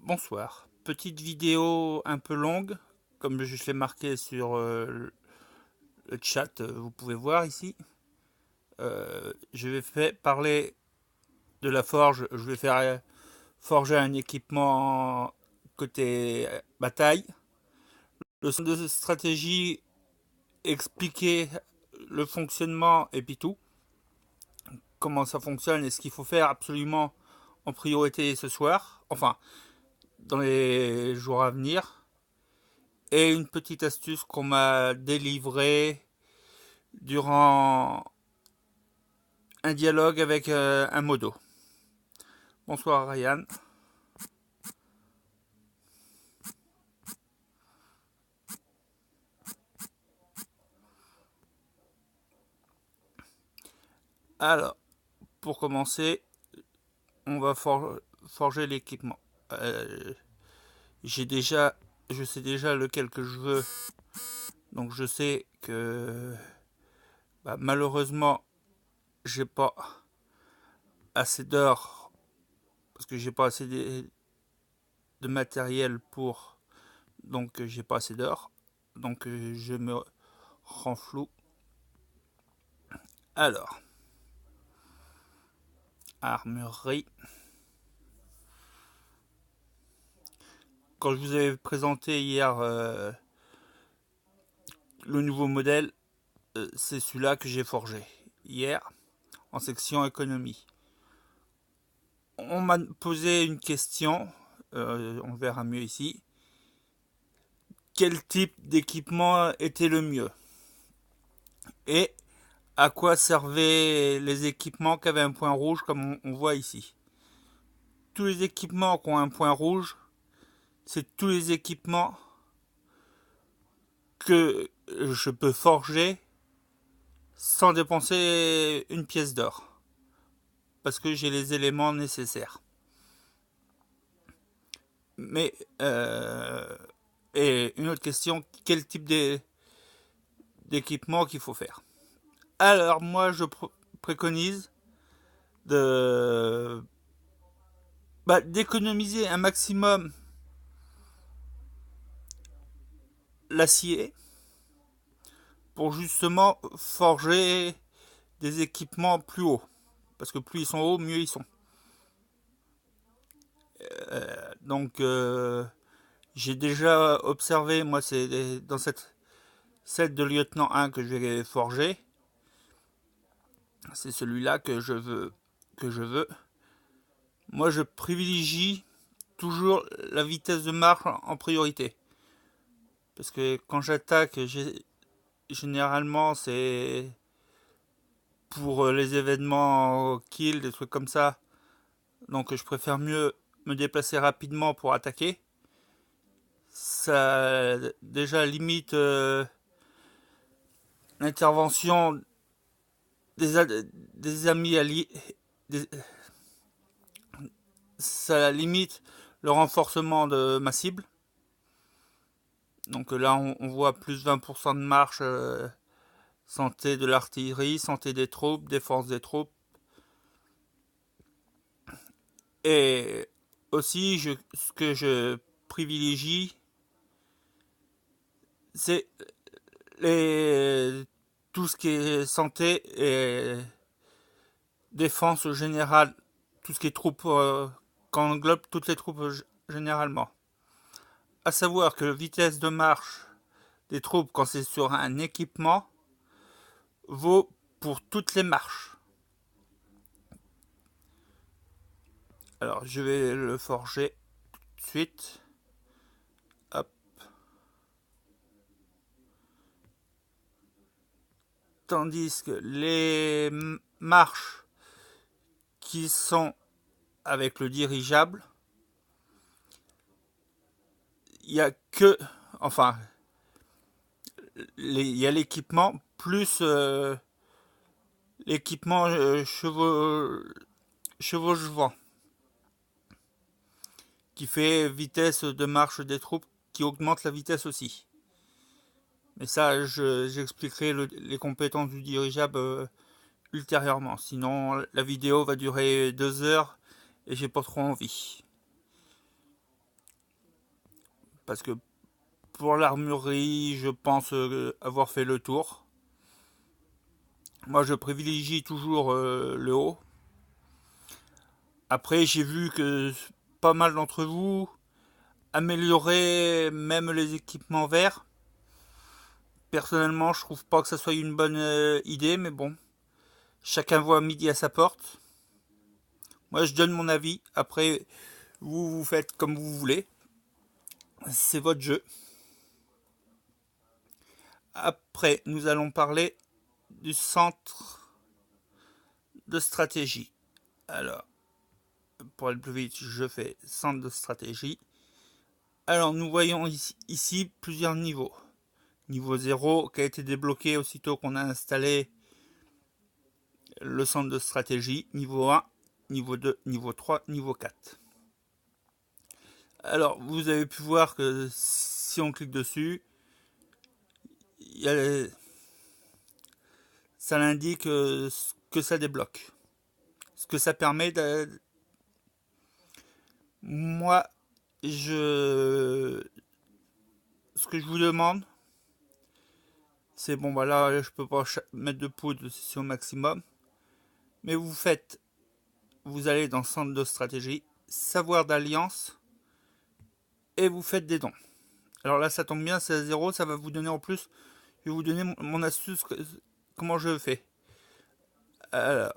Bonsoir. Petite vidéo un peu longue, comme je l'ai marqué sur le chat, vous pouvez voir ici. Je vais parler de la forge, je vais faire forger un équipement côté bataille. Le centre de stratégie, expliquer le fonctionnement et puis tout, comment ça fonctionne et ce qu'il faut faire absolument en priorité ce soir, enfin dans les jours à venir. Et une petite astuce qu'on m'a délivrée durant un dialogue avec un modo. Bonsoir Ryan. Alors, pour commencer, on va forger l'équipement. Euh, je sais déjà lequel que je veux, donc je sais que malheureusement, j'ai pas assez d'heures parce que j'ai pas assez de matériel pour, donc j'ai pas assez d'heures, donc je me rends flou. Alors, armurerie. Quand je vous avais présenté hier le nouveau modèle, c'est celui-là que j'ai forgé hier en section économie. On m'a posé une question, on verra mieux ici. Quel type d'équipement était le mieux? Et à quoi servaient les équipements qui avaient un point rouge comme on voit ici? Tous les équipements qui ont un point rouge, c'est tous les équipements que je peux forger sans dépenser une pièce d'or. Parce que j'ai les éléments nécessaires. Mais, et une autre question, quel type d'équipement qu'il faut faire? Alors, moi, je préconise de d'économiser un maximum l'acier pour justement forger des équipements plus hauts. Parce que plus ils sont hauts, mieux ils sont. Donc, j'ai déjà observé, moi, c'est dans cette set de lieutenant 1 que je vais forger. C'est celui-là que je veux. Moi, je privilégie toujours la vitesse de marche en priorité. Parce que quand j'attaque, généralement, c'est pour les événements kill, des trucs comme ça. Donc, je préfère mieux me déplacer rapidement pour attaquer. Ça, déjà, limite l'intervention des amis alliés. Des, ça limite le renforcement de ma cible. Donc là, on voit plus 20% de marche, santé de l'artillerie, santé des troupes, défense des troupes. Et aussi, ce que je privilégie, c'est tout ce qui est santé et défense générale, tout ce qui est troupes, qu'on englobe toutes les troupes généralement. À savoir que la vitesse de marche des troupes quand c'est sur un équipement vaut pour toutes les marches. Alors je vais le forger tout de suite. Hop. Tandis que les marches qui sont avec le dirigeable, il y a que, enfin, il y a l'équipement plus l'équipement chevauchement qui fait vitesse de marche des troupes qui augmente la vitesse aussi. Mais ça, j'expliquerai les compétences du dirigeable ultérieurement. Sinon, la vidéo va durer 2 heures et j'ai pas trop envie. parce que pour l'armurerie, je pense avoir fait le tour. Moi, je privilégie toujours le haut. Après, j'ai vu que pas mal d'entre vous amélioraient même les équipements verts. Personnellement, je trouve pas que ça soit une bonne idée, mais bon, chacun voit midi à sa porte. Moi, je donne mon avis. Après, vous faites comme vous voulez. C'est votre jeu. Après, nous allons parler du centre de stratégie. Alors, pour aller plus vite, je fais centre de stratégie. Alors, nous voyons ici plusieurs niveaux. Niveau 0 qui a été débloqué aussitôt qu'on a installé le centre de stratégie. Niveau 1, niveau 2, niveau 3, niveau 4. Alors, vous avez pu voir que si on clique dessus, ça l'indique ce que ça débloque. Ce que ça permet de... Moi, ce que je vous demande, c'est bon, voilà, je peux pas mettre de poudre, c'est au maximum. Mais vous allez dans centre de stratégie, savoir d'alliance, et vous faites des dons. Alors là, ça tombe bien, c'est à 0, ça va vous donner en plus, je vais vous donner mon astuce, comment je fais. Alors,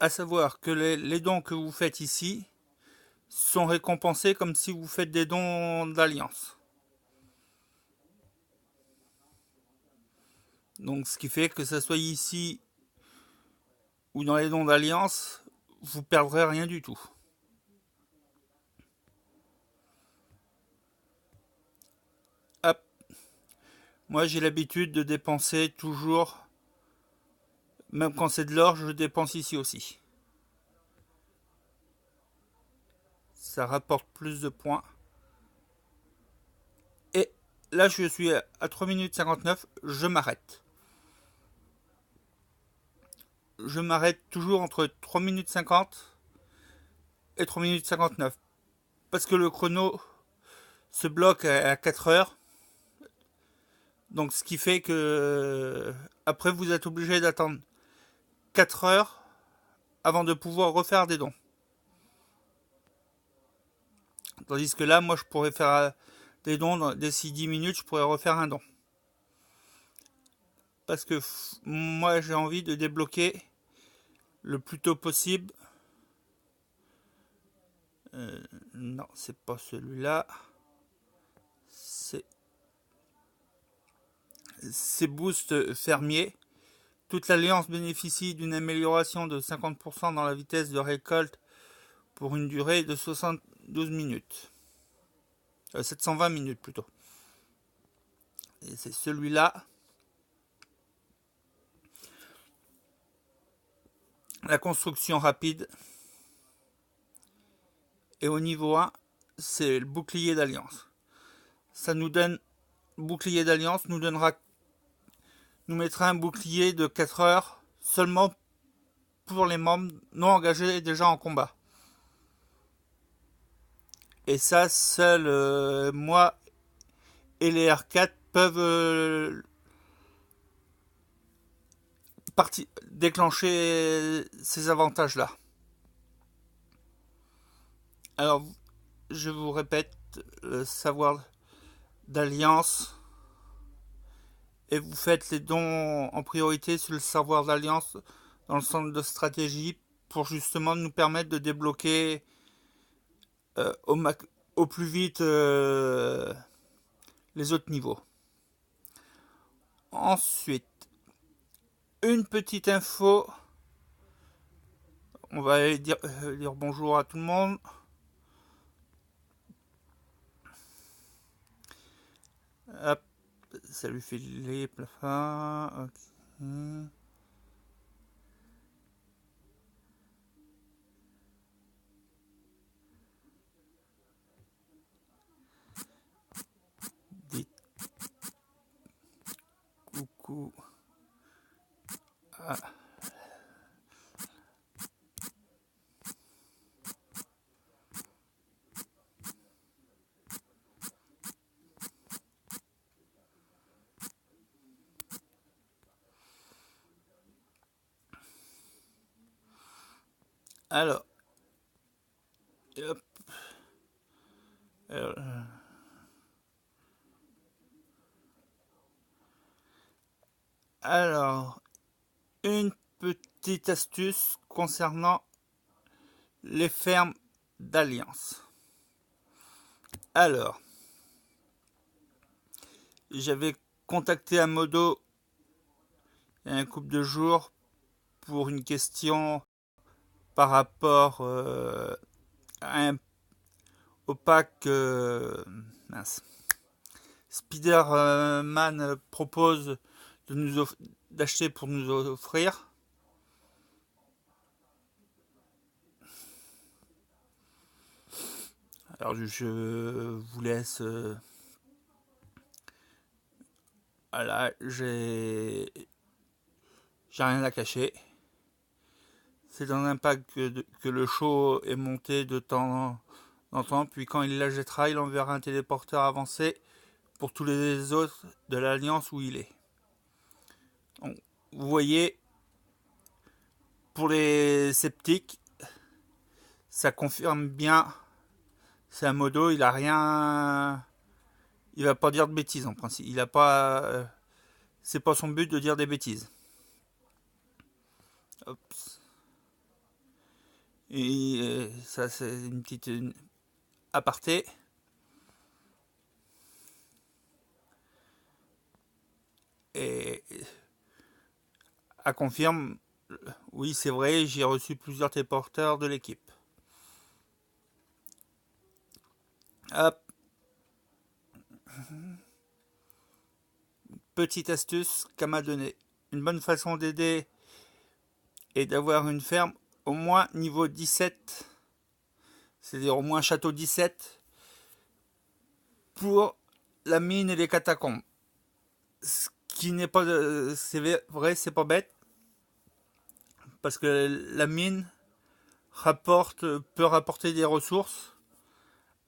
à savoir que les dons que vous faites ici sont récompensés comme si vous faites des dons d'alliance. Donc ce qui fait que ça soit ici ou dans les dons d'alliance, vous perdrez rien du tout. Hop. Moi j'ai l'habitude de dépenser toujours, même quand c'est de l'or, je dépense ici aussi. Ça rapporte plus de points. Et là je suis à 3 minutes 59, je m'arrête. Je m'arrête toujours entre 3 minutes 50 et 3 minutes 59. Parce que le chrono se bloque à 4 heures. Donc ce qui fait que après vous êtes obligé d'attendre 4 heures avant de pouvoir refaire des dons. Tandis que là, moi je pourrais faire des dons d'ici 10 minutes, je pourrais refaire un don. Parce que moi j'ai envie de débloquer le plus tôt possible. Non, c'est pas celui-là. C'est Boost Fermier. Toute l'alliance bénéficie d'une amélioration de 50% dans la vitesse de récolte pour une durée de 72 minutes. 720 minutes plutôt. Et c'est celui-là. La construction rapide. Et au niveau 1, c'est le bouclier d'alliance. Ça nous donne... Bouclier d'alliance nous mettra un bouclier de 4 heures seulement pour les membres non engagés déjà en combat. Et ça, seul moi et les R4 peuvent déclencher ces avantages-là. Alors, je vous répète, le savoir d'alliance, et vous faites les dons en priorité sur le savoir d'alliance dans le centre de stratégie pour justement nous permettre de débloquer au plus vite les autres niveaux. Ensuite, une petite info. On va aller dire bonjour à tout le monde. Hop, salut Philippe, la fin. Ok. Dites coucou. Ah. Alors, hop, alors, alors, une petite astuce concernant les fermes d'alliance. Alors, j'avais contacté un modo il y a un couple de jours pour une question par rapport à un, au pack mince. Spider-Man propose de nous d'acheter pour nous offrir. Alors je vous laisse. Voilà, j'ai rien à cacher. C'est dans un pack que le show est monté de temps en temps, puis quand il la jettera, il enverra un téléporteur avancé pour tous les autres de l'Alliance où il est. Donc, vous voyez, pour les sceptiques, ça confirme bien. C'est un modo, il a rien. Il va pas dire de bêtises en principe. Il a pas. C'est pas son but de dire des bêtises. Hop. Et ça, c'est une petite aparté. Et à confirme, oui, c'est vrai, j'ai reçu plusieurs téléporteurs de l'équipe. Hop. Petite astuce qu'elle m'a donnée. Une bonne façon d'aider est d'avoir une ferme au moins niveau 17, c'est-à-dire au moins château 17, pour la mine et les catacombes. Ce qui n'est pas. C'est vrai, c'est pas bête, parce que la mine peut rapporter des ressources.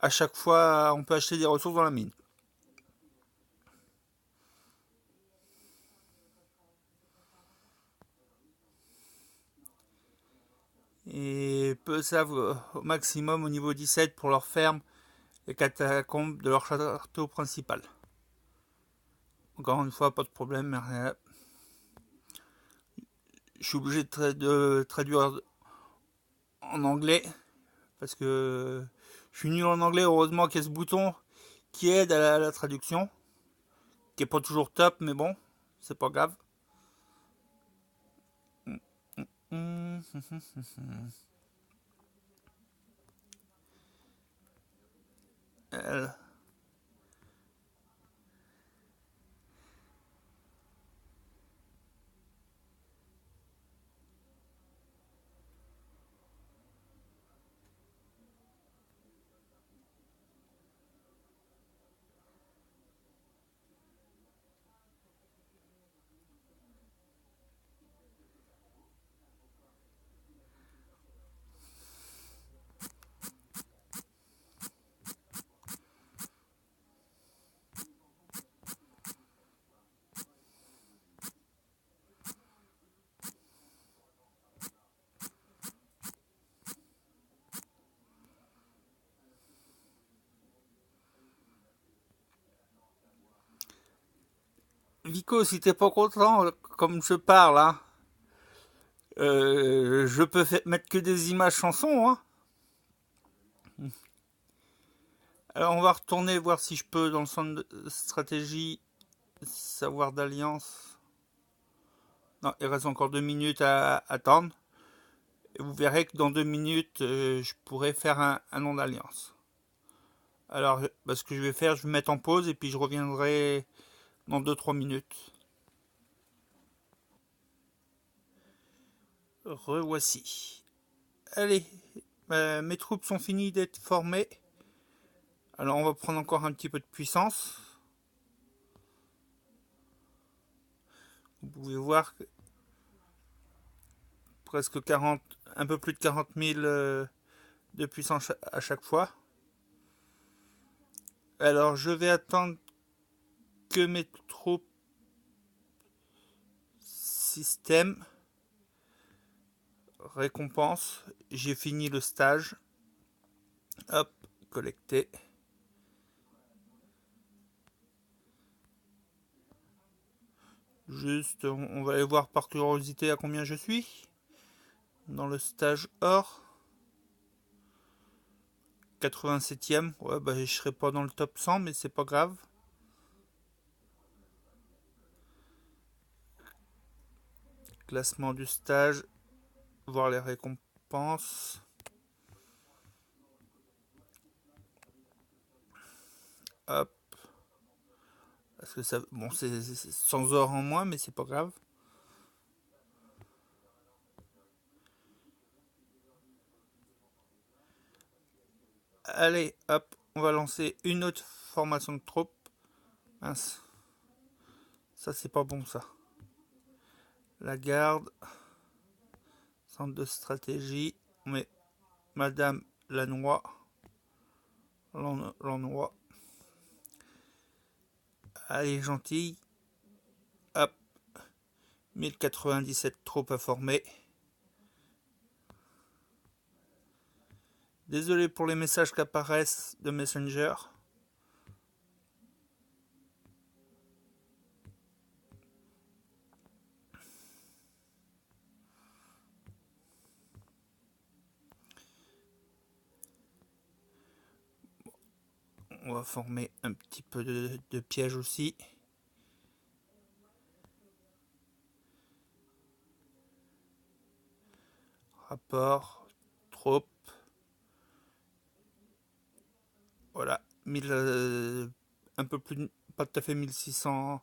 À chaque fois, on peut acheter des ressources dans la mine. Et peu savent au maximum au niveau 17 pour leur ferme les catacombes de leur château principal. Encore une fois, pas de problème, mais rien. Je suis obligé de traduire en anglais parce que je suis nul en anglais. Heureusement qu'il y a ce bouton qui aide à la traduction, qui est pas toujours top, mais bon, c'est pas grave. Euh, Vico, si t'es pas content, comme je parle, hein, je peux mettre que des images chansons. Hein. Alors on va retourner voir si je peux dans le centre de stratégie, savoir d'alliance. Non, il reste encore 2 minutes à attendre. Et vous verrez que dans 2 minutes, je pourrai faire un nom d'alliance. Alors, ce que je vais faire, je vais mettre en pause et puis je reviendrai dans 2-3 minutes. Revoici. Allez, mes troupes sont finies d'être formées. Alors on va prendre encore un petit peu de puissance. Vous pouvez voir que presque 40, un peu plus de 40 000 de puissance à chaque fois. Alors je vais attendre que mes troupes système récompense, j'ai fini le stage. Hop, collecter. Juste, on va aller voir par curiosité à combien je suis. Dans le stage or. 87e. Ouais, bah je serai pas dans le top 100, mais c'est pas grave. Classement du stage. Voir les récompenses. Hop. Parce que ça. Bon, c'est 100 heures en moins, mais c'est pas grave. Allez, hop, on va lancer une autre formation de troupe. Mince. Ça, c'est pas bon, ça. La garde. Centre de stratégie. On met Madame Lannoy. Lannoy. Allez, gentille. Hop. 1097 troupes à former. Désolé pour les messages qui apparaissent de Messenger. On va former un petit peu de pièges aussi. Rapport, troupes. Voilà, 1000, un peu plus, pas tout à fait 1600,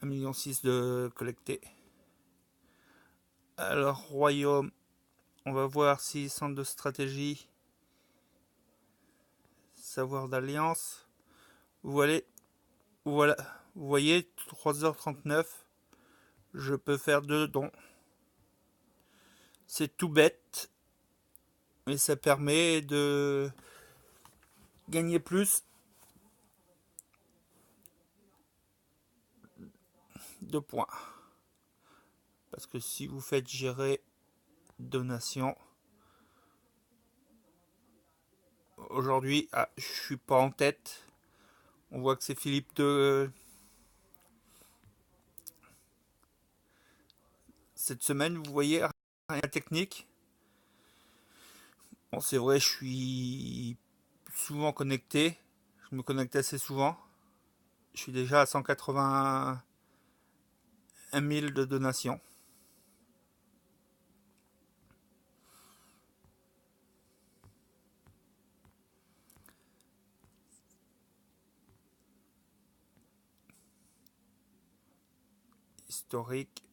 1,6 million de collectés. Alors, royaume, on va voir si centre de stratégie, savoir d'alliance. Voilà, voilà, vous voyez, 3h39, je peux faire 2 dons. C'est tout bête, mais ça permet de gagner plus de points. Parce que si vous faites gérer donation, aujourd'hui, je suis pas en tête. On voit que c'est Philippe de cette semaine, vous voyez, rien technique. Bon, c'est vrai, je suis souvent connecté. Je me connecte assez souvent. Je suis déjà à 181 000 de donations. Historique.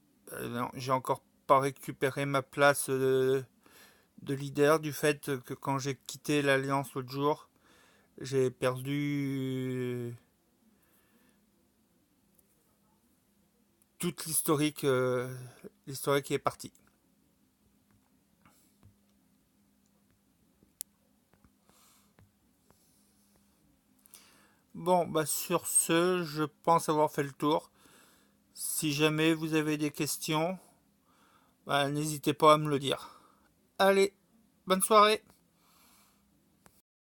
Non, j'ai encore pas récupéré ma place de leader du fait que quand j'ai quitté l'Alliance l'autre jour, j'ai perdu toute l'historique. L'historique est parti. Bon, bah sur ce, je pense avoir fait le tour. Si jamais vous avez des questions, bah, n'hésitez pas à me le dire. Allez, bonne soirée!